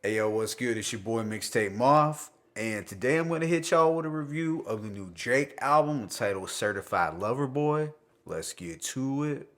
Hey yo, what's good? It's your boy Mixtape Moth, and today I'm gonna hit y'all with a review of the new Drake album entitled Certified Lover Boy. Let's get to it.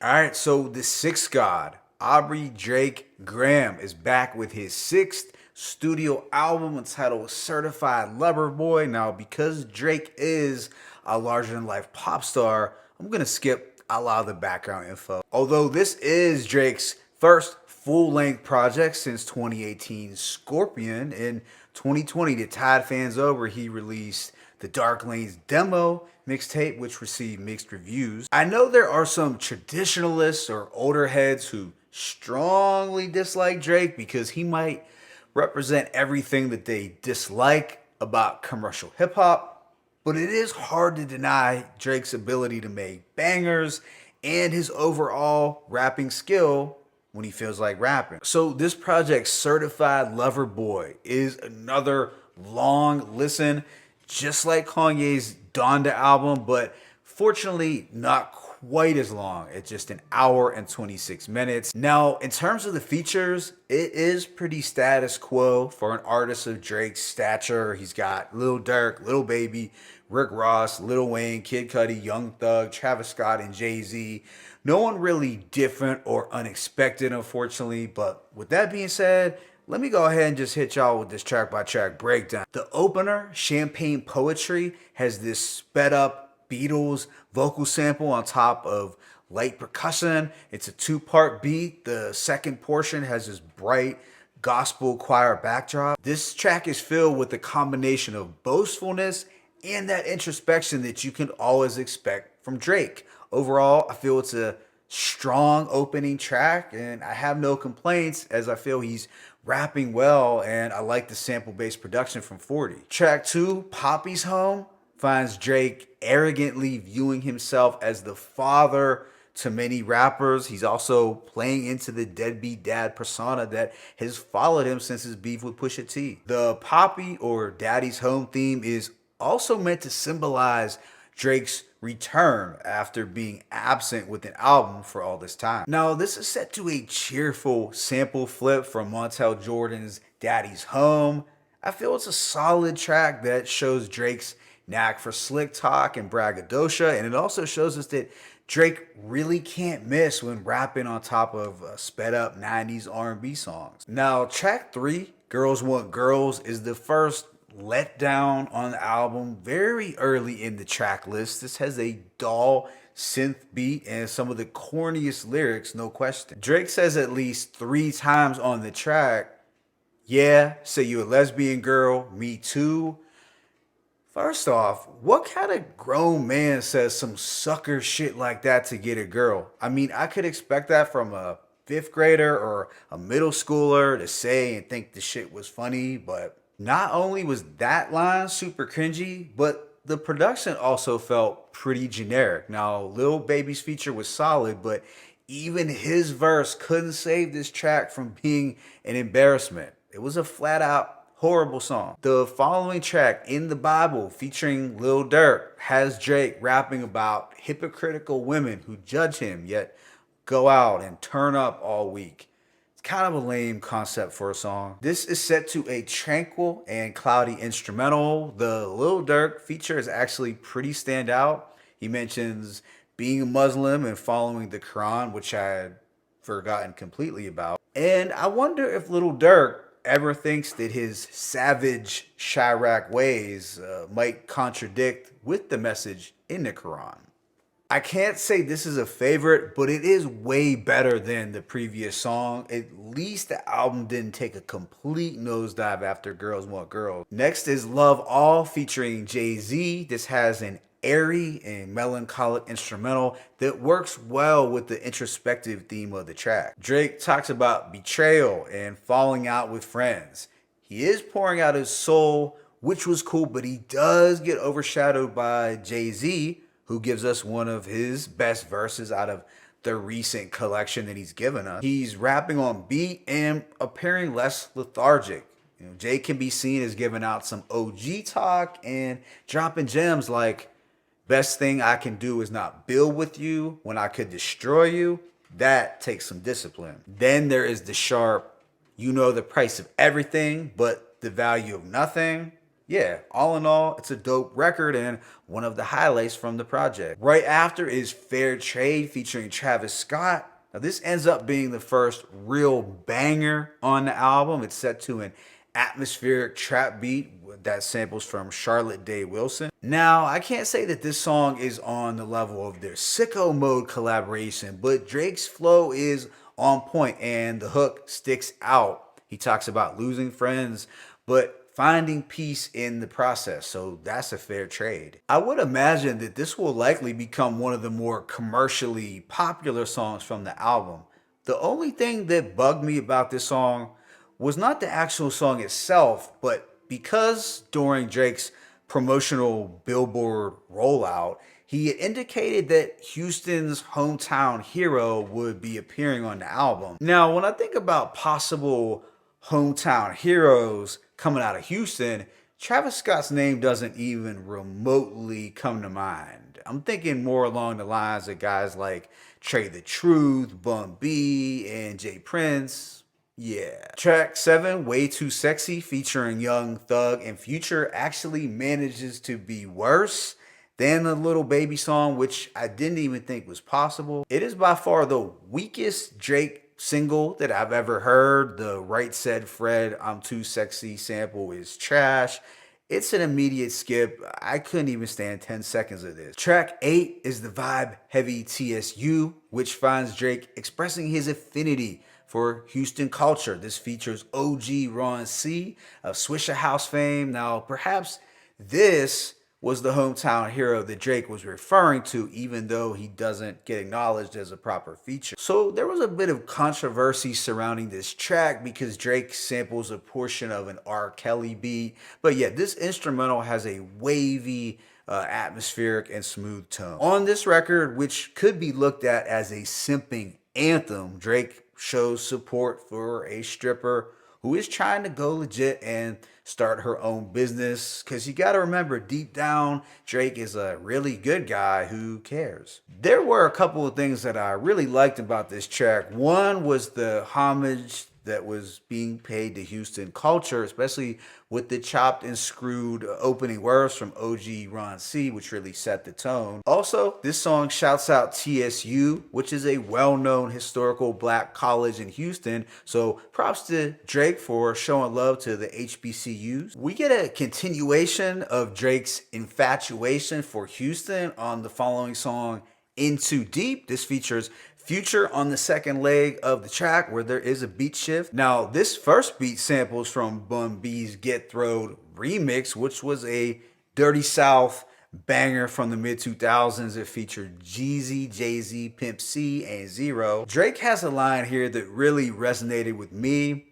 Alright, so the sixth god, Aubrey Drake Graham, is back with his sixth studio album entitled Certified Lover Boy. Now, because Drake is a larger than life pop star, I'm gonna skip a lot of the background info. Although this is Drake's first full-length project since 2018 Scorpion. In 2020, to tide fans over, he released the Dark Lanes demo mixtape, which received mixed reviews. I know there are some traditionalists or older heads who strongly dislike Drake because he might represent everything that they dislike about commercial hip hop, but it is hard to deny Drake's ability to make bangers and his overall rapping skill when he feels like rapping. So this project, Certified Lover Boy, is another long listen, just like Kanye's Donda album, but fortunately not quite as long. It's just an hour and 26 minutes. Now, in terms of the features, it is pretty status quo for an artist of Drake's stature. He's got Lil Durk, Lil Baby, Rick Ross, Lil Wayne, Kid Cudi, Young Thug, Travis Scott, and Jay-Z. No one really different or unexpected, unfortunately. But with that being said, let me go ahead and just hit y'all with this track by track breakdown. The opener, Champagne Poetry, has this sped up Beatles vocal sample on top of light percussion. It's a two-part beat. The second portion has this bright gospel choir backdrop. This track is filled with a combination of boastfulness and that introspection that you can always expect from Drake. Overall, I feel it's a strong opening track, and I have no complaints as I feel he's rapping well, and I like the sample-based production from 40. Track 2, Papi's Home, finds Drake arrogantly viewing himself as the father to many rappers. He's also playing into the deadbeat dad persona that has followed him since his beef with Pusha T. The Papi or Daddy's Home theme is also meant to symbolize Drake's return after being absent with an album for all this time. Now, this is set to a cheerful sample flip from Montel Jordan's Daddy's Home. I feel it's a solid track that shows Drake's knack for slick talk and braggadocio, and it also shows us that Drake really can't miss when rapping on top of sped up 90s R&B songs. Now, track 3, Girls Want Girls, is the first letdown on the album very early in the track list. This has a dull synth beat and some of the corniest lyrics, no question. Drake says at least 3 times on the track, yeah, say you a lesbian girl, me too. First off, what kind of grown man says some sucker shit like that to get a girl? I mean, I could expect that from a 5th grader or a middle schooler to say and think the shit was funny, but not only was that line super cringy, but the production also felt pretty generic. Now, Lil Baby's feature was solid, but even his verse couldn't save this track from being an embarrassment. It was a flat out horrible song. The following track, In the Bible, featuring Lil Durk, has Drake rapping about hypocritical women who judge him, yet go out and turn up all week. It's kind of a lame concept for a song. This is set to a tranquil and cloudy instrumental. The Lil Durk feature is actually pretty standout. He mentions being a Muslim and following the Quran, which I had forgotten completely about. And I wonder if Lil Durk ever thinks that his savage Chirac ways might contradict with the message in the Quran. I can't say this is a favorite, but it is way better than the previous song. At least the album didn't take a complete nosedive after Girls Want Girls. Next is Love All featuring Jay-Z. This has an airy and melancholic instrumental that works well with the introspective theme of the track. Drake talks about betrayal and falling out with friends. He is pouring out his soul, which was cool, but he does get overshadowed by Jay-Z, who gives us one of his best verses out of the recent collection that he's given us. He's rapping on beat and appearing less lethargic. Jay can be seen as giving out some OG talk and dropping gems like, best thing I can do is not build with you when I could destroy you. That takes some discipline. Then there is the sharp, you know the price of everything, but the value of nothing. Yeah, all in all, it's a dope record and one of the highlights from the project. Right after is Fair Trade featuring Travis Scott. Now, this ends up being the first real banger on the album. It's set to an atmospheric trap beat that samples from Charlotte Day Wilson. Now, I can't say that this song is on the level of their Sicko Mode collaboration, but Drake's flow is on point and the hook sticks out. He talks about losing friends, but finding peace in the process. So that's a fair trade. I would imagine that this will likely become one of the more commercially popular songs from the album. The only thing that bugged me about this song was not the actual song itself, but because during Drake's promotional Billboard rollout, he had indicated that Houston's hometown hero would be appearing on the album. Now, when I think about possible hometown heroes coming out of Houston, Travis Scott's name doesn't even remotely come to mind. I'm thinking more along the lines of guys like Trey the Truth, Bun B, and Jay Prince. Yeah. Track 7, Way Too Sexy, featuring Young Thug and Future, actually manages to be worse than the Little Baby song, which I didn't even think was possible. It is by far the weakest Drake single that I've ever heard. The Right Said Fred, I'm Too Sexy sample is trash. It's an immediate skip. I couldn't even stand 10 seconds of this. Track 8 is the vibe heavy TSU, which finds Drake expressing his affinity for Houston culture. This features OG Ron C of Swisher House fame. Now, perhaps this was the hometown hero that Drake was referring to, even though he doesn't get acknowledged as a proper feature. So there was a bit of controversy surrounding this track because Drake samples a portion of an R. Kelly beat. But yeah, this instrumental has a wavy, atmospheric, and smooth tone. On this record, which could be looked at as a simping anthem, Drake shows support for a stripper who is trying to go legit and start her own business. Because you got to remember, deep down, Drake is a really good guy who cares. There were a couple of things that I really liked about this track. One was the homage that was being paid to Houston culture, especially with the chopped and screwed opening words from OG Ron C, which really set the tone. Also, this song shouts out TSU, which is a well-known historical black college in Houston. So props to Drake for showing love to the HBCUs. We get a continuation of Drake's infatuation for Houston on the following song, In Too Deep. This features Future on the second leg of the track where there is a beat shift. Now, this first beat samples from Bun B's Get Throwed remix, which was a Dirty South banger from the mid-2000s. It featured Jeezy, Jay-Z, Pimp C, and Zero. Drake has a line here that really resonated with me.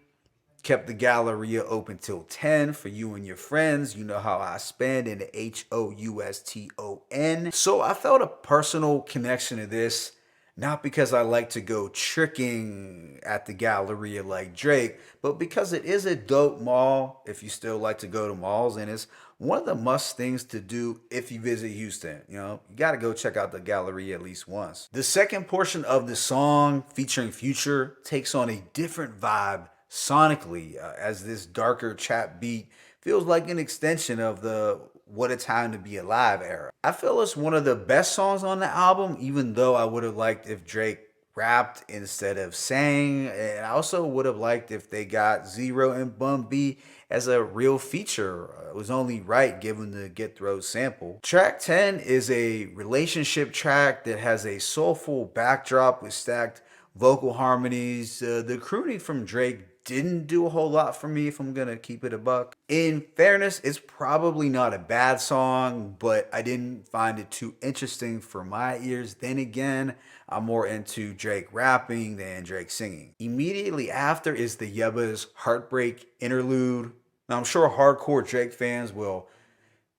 Kept the Galleria open till 10 for you and your friends. You know how I spend in the HOUSTON. So I felt a personal connection to this. Not because I like to go tricking at the Galleria like Drake, but because it is a dope mall if you still like to go to malls, and it's one of the must things to do if you visit Houston. You know, you got to go check out the Galleria at least once. The second portion of the song featuring Future takes on a different vibe sonically, as this darker trap beat feels like an extension of the What a Time to Be Alive era. I feel it's one of the best songs on the album, even though I would have liked if Drake rapped instead of sang, and I also would have liked if they got Zero and Bun B as a real feature. It was only right given the Get Throw sample. Track 10 is a relationship track that has a soulful backdrop with stacked vocal harmonies. The crooning from Drake didn't do a whole lot for me, if I'm gonna keep it a buck. In fairness, it's probably not a bad song, but I didn't find it too interesting for my ears. Then again, I'm more into Drake rapping than Drake singing. Immediately after is the Yebba's Heartbreak interlude. Now, I'm sure hardcore Drake fans will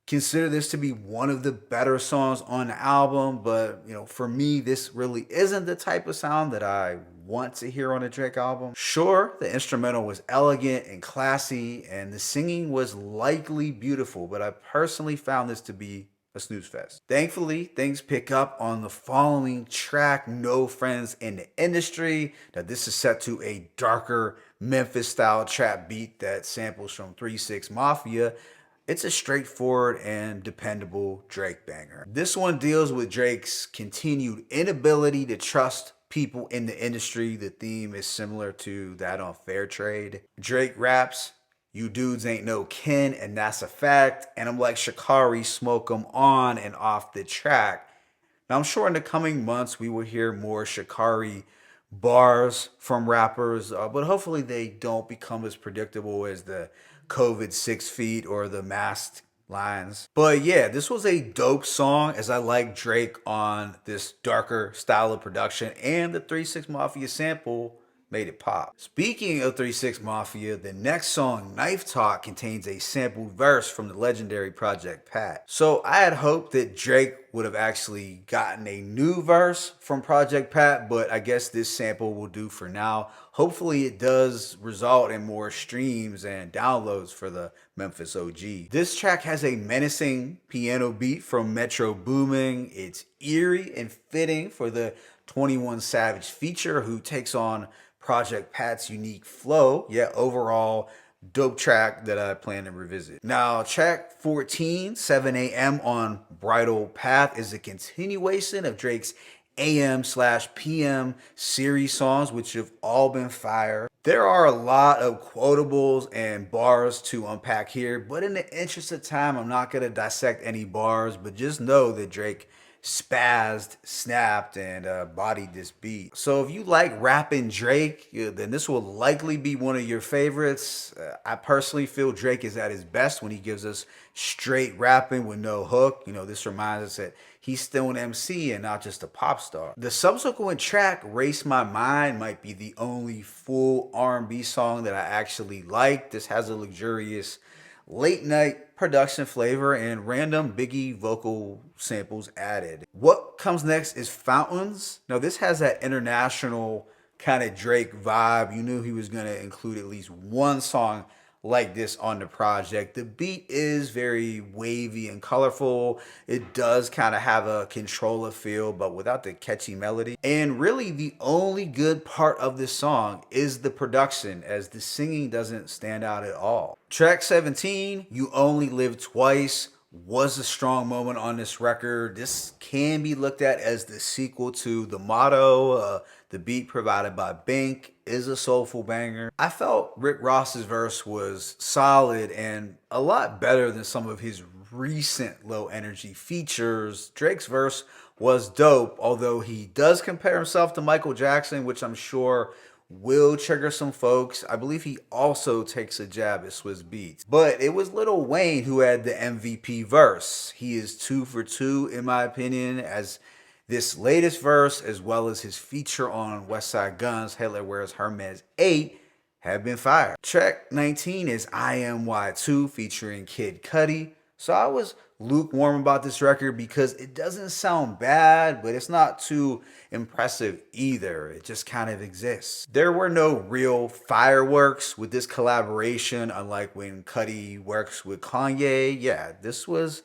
consider this to be one of the better songs on the album, but you know, for me, this really isn't the type of sound that I want to hear on a Drake album. Sure, the instrumental was elegant and classy, and the singing was likely beautiful, but I personally found this to be a snooze fest. Thankfully, things pick up on the following track, No Friends in the Industry. Now, this is set to a darker Memphis style trap beat that samples from 3 6 Mafia. It's a straightforward and dependable Drake banger. This one deals with Drake's continued inability to trust people in the industry. The theme is similar to that on Fair Trade. Drake raps, "You dudes ain't no kin, and that's a fact." And I'm like, Shikari, smoke 'em on and off the track. Now, I'm sure in the coming months we will hear more Shikari bars from rappers, but hopefully they don't become as predictable as the COVID 6 feet or the masked lines. But yeah, this was a dope song as I like Drake on this darker style of production, and the 3 6 Mafia sample made it pop. Speaking of 3 6 Mafia, the next song, Knife Talk, contains a sampled verse from the legendary Project Pat. So I had hoped that Drake would have actually gotten a new verse from Project Pat, but I guess this sample will do for now. Hopefully it does result in more streams and downloads for the Memphis OG. This track has a menacing piano beat from Metro Boomin. It's eerie and fitting for the 21 Savage feature, who takes on Project Pat's unique flow. Yeah, overall, dope track that I plan to revisit. Now, track 14, 7 a.m. on Bridle Path, is a continuation of Drake's AM/PM series songs, which have all been fire. There are a lot of quotables and bars to unpack here, but in the interest of time, I'm not going to dissect any bars, but just know that Drake spazzed, snapped, and bodied this beat. So if you like rapping Drake, then this will likely be one of your favorites. I personally feel Drake is at his best when he gives us straight rapping with no hook. This reminds us that he's still an MC and not just a pop star. The subsequent track, Race My Mind, might be the only full R&B song that I actually like. This has a luxurious late night production flavor and random Biggie vocal samples added. What comes next is Fountains. Now, this has that international kind of Drake vibe. You knew he was going to include at least one song like this on the project. The beat is very wavy and colorful. It does kind of have a controller feel, but without the catchy melody. And really, the only good part of this song is the production, as the singing doesn't stand out at all. Track 17, You Only Live Twice, was a strong moment on this record. This can be looked at as the sequel to The Motto. The beat provided by Bank is a soulful banger. I felt Rick Ross's verse was solid and a lot better than some of his recent low energy features. Drake's verse was dope, although he does compare himself to Michael Jackson, which I'm sure will trigger some folks. I believe he also takes a jab at Swizz Beatz. But it was Lil Wayne who had the MVP verse. He is 2 for 2 in my opinion, as this latest verse, as well as his feature on Westside Gunn's Hitler Wears Hermes 8, have been fired. Track 19 is IMY2 featuring Kid Cudi. So I was lukewarm about this record because it doesn't sound bad, but it's not too impressive either. It just kind of exists. There were no real fireworks with this collaboration, unlike when Cudi works with Kanye. Yeah, this was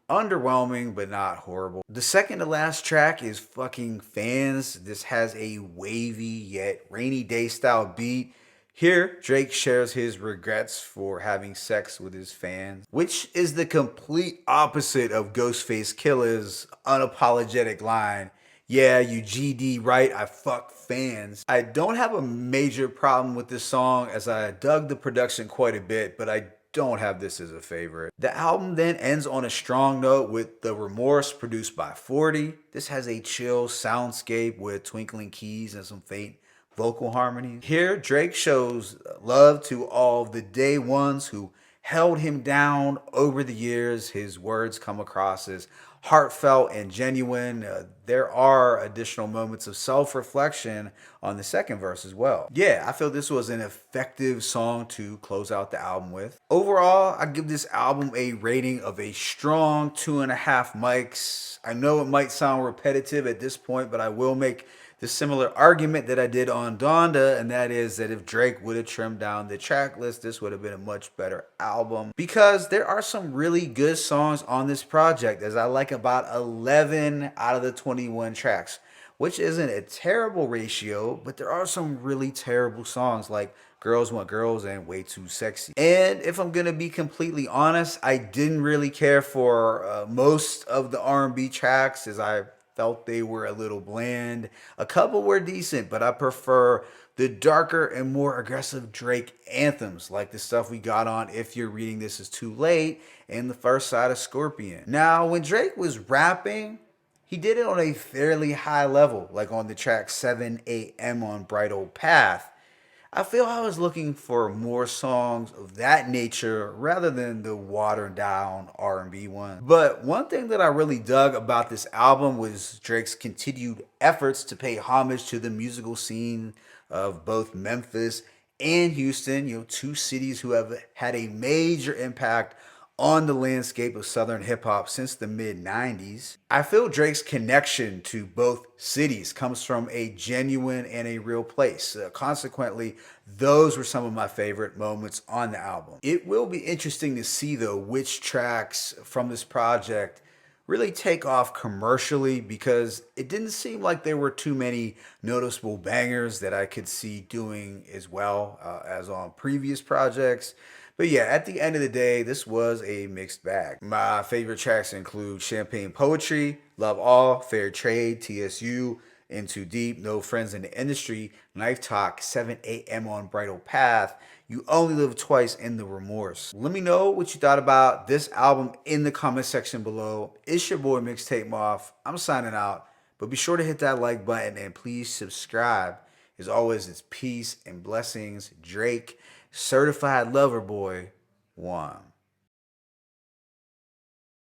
underwhelming, but not horrible. The second to last track is fucking Fans. This has a wavy yet rainy day style beat. Here, Drake shares his regrets for having sex with his fans, which is the complete opposite of Ghostface Killah's unapologetic line, "Yeah, you GD right, I fuck fans." I don't have a major problem with this song, as I dug the production quite a bit, but I don't have this as a favorite. The album then ends on a strong note with The Remorse, produced by 40. This has a chill soundscape with twinkling keys and some faint vocal harmonies. Here, Drake shows love to all the day ones who held him down over the years. His words come across as heartfelt and genuine. There are additional moments of self-reflection on the second verse as well. Yeah, I feel this was an effective song to close out the album with. Overall, I give this album a rating of a strong 2.5 mics. I know it might sound repetitive at this point, but I will make the similar argument that I did on Donda, and that is that if Drake would have trimmed down the track list, this would have been a much better album. Because there are some really good songs on this project, as I like about 11 out of the 21 tracks, which isn't a terrible ratio, but there are some really terrible songs like Girls Want Girls and Way Too Sexy. And if I'm gonna be completely honest, I didn't really care for most of the R&B tracks, as I felt they were a little bland. A couple were decent, but I prefer the darker and more aggressive Drake anthems, like the stuff we got on If You're Reading This Is Too Late and The First Side of Scorpion. Now, when Drake was rapping, he did it on a fairly high level, like on the track 7 a.m. on Bridle Path. I feel I was looking for more songs of that nature rather than the watered down R&B one. But one thing that I really dug about this album was Drake's continued efforts to pay homage to the musical scene of both Memphis and Houston, two cities who have had a major impact on the landscape of Southern hip hop since the mid 90s. I feel Drake's connection to both cities comes from a genuine and a real place. Consequently, those were some of my favorite moments on the album. It will be interesting to see, though, which tracks from this project really take off commercially, because it didn't seem like there were too many noticeable bangers that I could see doing as well as on previous projects. But yeah, at the end of the day, this was a mixed bag. My favorite tracks include Champagne Poetry, Love All, Fair Trade, TSU, In Too Deep, No Friends in the Industry, Knife Talk, 7 a.m. on Bridle Path, You Only Live Twice, and The Remorse. Let me know what you thought about this album in the comment section below. It's your boy Mixtape Moth. I'm signing out, but be sure to hit that like button and please subscribe. As always, it's peace and blessings. Drake, Certified Lover Boy 1.